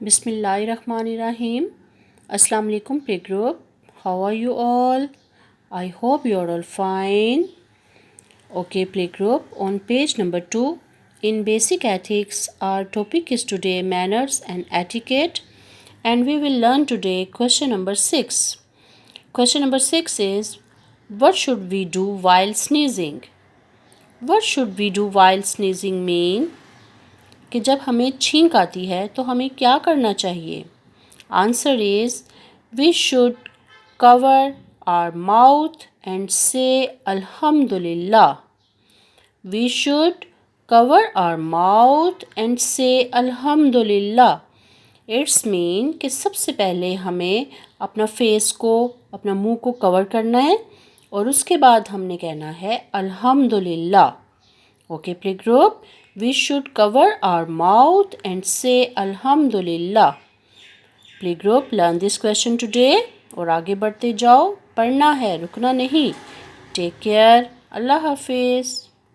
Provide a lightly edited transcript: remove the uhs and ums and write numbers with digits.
Bismillahirrahmanirrahim. Assalamu alaikum playgroup. How are you all? I hope you are all fine. Okay playgroup, on page number 2 in basic ethics our topic is today manners and etiquette, and we will learn today question number 6. Question number 6 is, what should we do while sneezing? What should we do while sneezing mean कि जब हमें छींक आती है तो हमें क्या करना चाहिए? Answer is we should cover our mouth and say अल्हम्दुलिल्लाह. We should cover our mouth and say अल्हम्दुलिल्लाह. इट्स मीन कि सबसे पहले हमें अपना फेस को, अपना मुंह को कवर करना है और उसके बाद हमने कहना है अल्हम्दुलिल्लाह. Okay playgroup, we should cover our mouth and say Alhamdulillah. Playgroup, learn this question today और आगे बढ़ते जाओ. पढ़ना है, रुकना नहीं. Take care. अल्लाह हाफिज़.